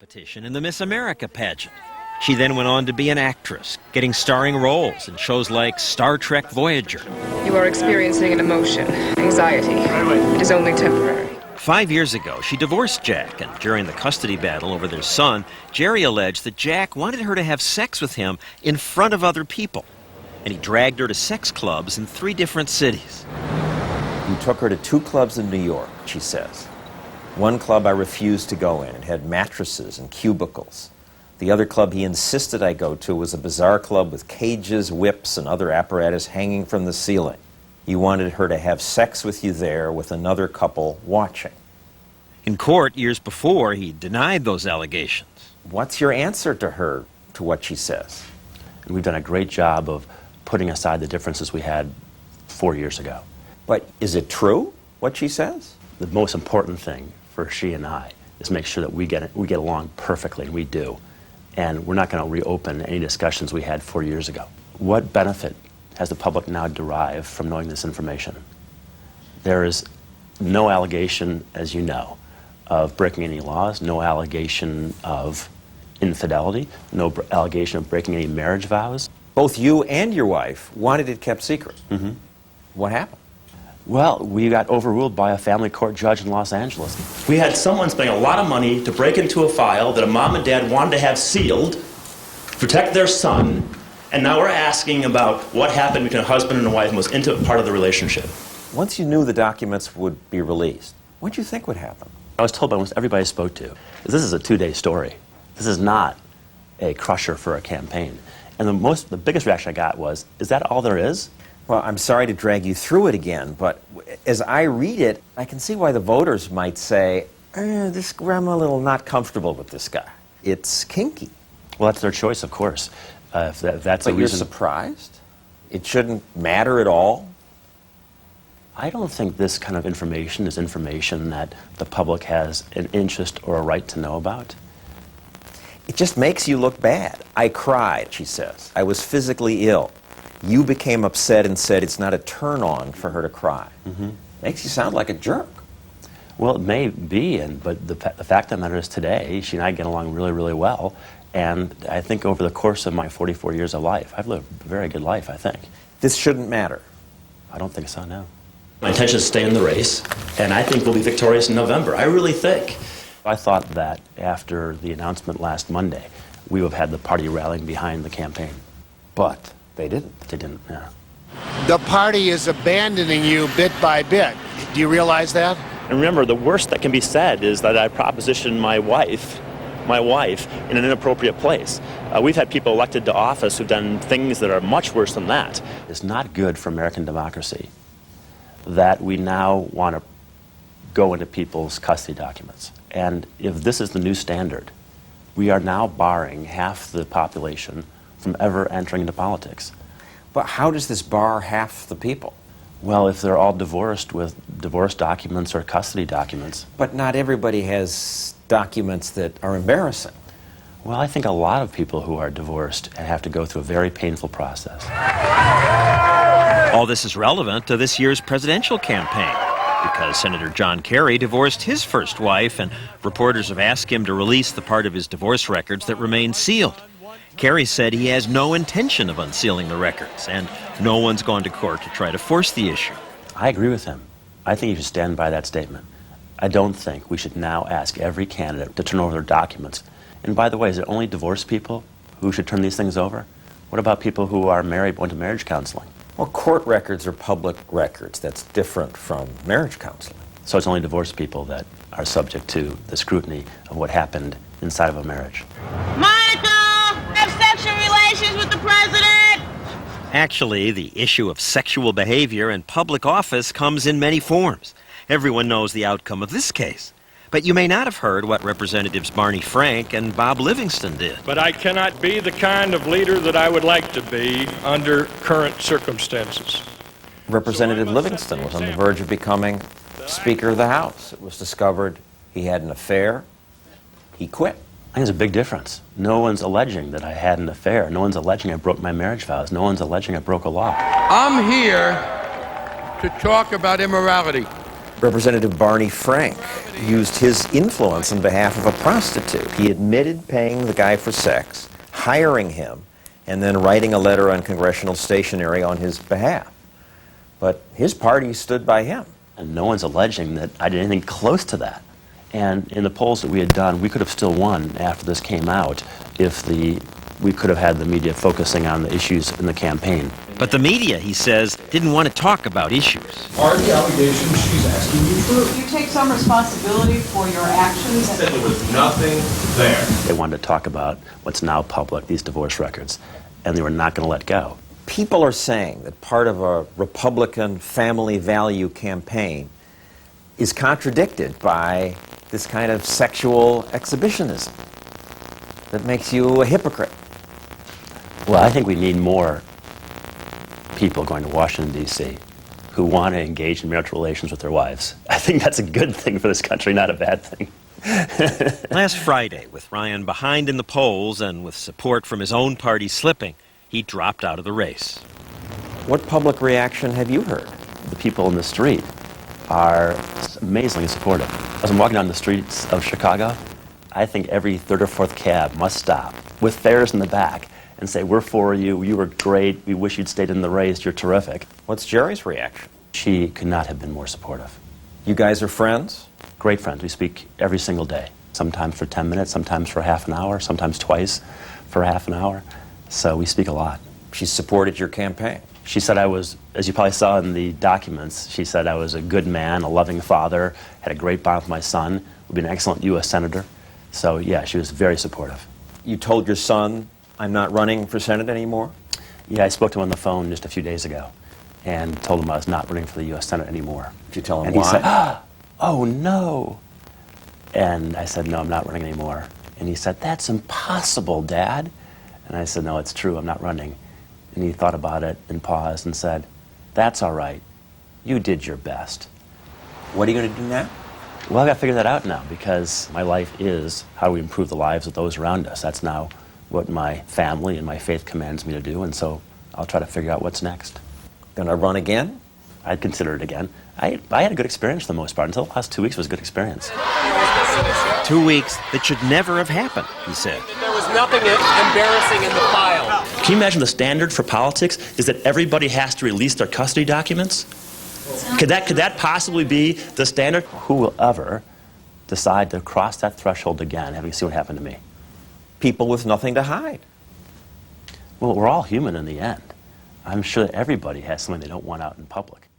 competition in the Miss America pageant. She then went on to be an actress, getting starring roles in shows like Star Trek Voyager. You are experiencing an emotion, anxiety. It is only temporary. 5 years ago, she divorced Jack, and during the custody battle over their son, Jeri alleged that Jack wanted her to have sex with him in front of other people, and he dragged her to sex clubs in 3 different cities. He took her to 2 clubs in New York, she says. One club I refused to go in. It had mattresses and cubicles. The other club he insisted I go to was a bizarre club with cages, whips, and other apparatus hanging from the ceiling. He wanted her to have sex with you there with another couple watching. In court years before, he denied those allegations. What's your answer to her, to what she says? We've done a great job of putting aside the differences we had 4 years ago. But is it true, what she says? The most important thing for she and I is make sure that we get along perfectly, and we do. And we're not going to reopen any discussions we had 4 years ago. What benefit has the public now derived from knowing this information? There is no allegation, as you know, of breaking any laws, no allegation of infidelity, no allegation of breaking any marriage vows. Both you and your wife wanted it kept secret. Mm-hmm. What happened? Well, we got overruled by a family court judge in Los Angeles. We had someone spending a lot of money to break into a file that a mom and dad wanted to have sealed, protect their son, and now we're asking about what happened between a husband and a wife and was intimate part of the relationship. Once you knew the documents would be released, what did you think would happen? I was told by almost everybody I spoke to, this is a 2-day story. This is not a crusher for a campaign. And the biggest reaction I got was, is that all there is? Well, I'm sorry to drag you through it again, but as I read it, I can see why the voters might say, I'm a little not comfortable with this guy. It's kinky. Well, that's their choice, of course. If that's but a reason. You're surprised? It shouldn't matter at all? I don't think this kind of information is information that the public has an interest or a right to know about. It just makes you look bad. I cried, she says. I was physically ill. You became upset and said it's not a turn-on for her to cry. Mm-hmm. Makes you sound like a jerk. Well, it may be, but the fact of the matter is today, she and I get along really, really well. And I think over the course of my 44 years of life, I've lived a very good life, I think. This shouldn't matter. I don't think so, no. My intention is to stay in the race, and I think we'll be victorious in November. I really think. I thought that after the announcement last Monday, we would have had the party rallying behind the campaign. But they didn't. They didn't, yeah. The party is abandoning you bit by bit. Do you realize that? And remember, the worst that can be said is that I propositioned my wife in an inappropriate place. We've had people elected to office who've done things that are much worse than that. It's not good for American democracy that we now want to go into people's custody documents. And if this is the new standard, we are now barring half the population from ever entering into politics. But how does this bar half the people? Well, if they're all divorced with divorce documents or custody documents. But not everybody has documents that are embarrassing. Well, I think a lot of people who are divorced have to go through a very painful process. All this is relevant to this year's presidential campaign, because Senator John Kerry divorced his first wife, and reporters have asked him to release the part of his divorce records that remain sealed. Kerry said he has no intention of unsealing the records, and no one's gone to court to try to force the issue. I agree with him. I think you should stand by that statement. I don't think we should now ask every candidate to turn over their documents. And by the way, is it only divorced people who should turn these things over? What about people who are married, went to marriage counseling? Well, court records are public records. That's different from marriage counseling. So it's only divorced people that are subject to the scrutiny of what happened inside of a marriage. Michael, have sexual relations with the president. Actually, the issue of sexual behavior in public office comes in many forms. Everyone knows the outcome of this case. But you may not have heard what Representatives Barney Frank and Bob Livingston did. But I cannot be the kind of leader that I would like to be under current circumstances. Representative Livingston was on the verge of becoming Speaker of the House. It was discovered he had an affair. He quit. I think there's a big difference. No one's alleging that I had an affair. No one's alleging I broke my marriage vows. No one's alleging I broke a law. I'm here to talk about immorality. Representative Barney Frank used his influence on behalf of a prostitute. He admitted paying the guy for sex, hiring him, and then writing a letter on congressional stationery on his behalf. But his party stood by him. And no one's alleging that I did anything close to that. And in the polls that we had done, we could have still won after this came out if we could have had the media focusing on the issues in the campaign. But the media, he says, didn't want to talk about issues. Are the allegations she's asking you true? You take some responsibility for your actions. Said there was nothing there. They wanted to talk about what's now public, these divorce records, and they were not going to let go. People are saying that part of a Republican family value campaign is contradicted by this kind of sexual exhibitionism that makes you a hypocrite. Well, I think we need more people going to Washington, D.C. who want to engage in marital relations with their wives. I think that's a good thing for this country, not a bad thing. Last Friday, with Ryan behind in the polls and with support from his own party slipping, he dropped out of the race. What public reaction have you heard? The people in the street are amazingly supportive. As I'm walking down the streets of Chicago, I think every third or fourth cab must stop with fares in the back and say, "We're for you, you were great, we wish you'd stayed in the race, you're terrific." What's Jeri's reaction? She could not have been more supportive. You guys are friends? Great friends. We speak every single day, sometimes for 10 minutes, sometimes for half an hour, sometimes twice for half an hour. So we speak a lot. She supported your campaign. She said I was, as you probably saw in the documents, she said I was a good man, a loving father, had a great bond with my son, would be an excellent U.S. Senator. So yeah, she was very supportive. You told your son, "I'm not running for Senate anymore"? Yeah, I spoke to him on the phone just a few days ago and told him I was not running for the U.S. Senate anymore. Did you tell him and why? He said, "Oh, no." And I said, "No, I'm not running anymore." And he said, "That's impossible, Dad." And I said, "No, it's true, I'm not running." And he thought about it and paused and said, "That's all right. You did your best." What are you going to do now? Well, I've got to figure that out now, because my life is how do we improve the lives of those around us. That's now what my family and my faith commands me to do, and so I'll try to figure out what's next. Going to run again? I'd consider it again. I had a good experience for the most part. Until the last 2 weeks was a good experience. 2 weeks that should never have happened, he said. There was nothing embarrassing in the file. Can you imagine the standard for politics is that everybody has to release their custody documents? Could that possibly be the standard? Who will ever decide to cross that threshold again, having seen what happened to me? People with nothing to hide. Well, we're all human in the end. I'm sure that everybody has something they don't want out in public.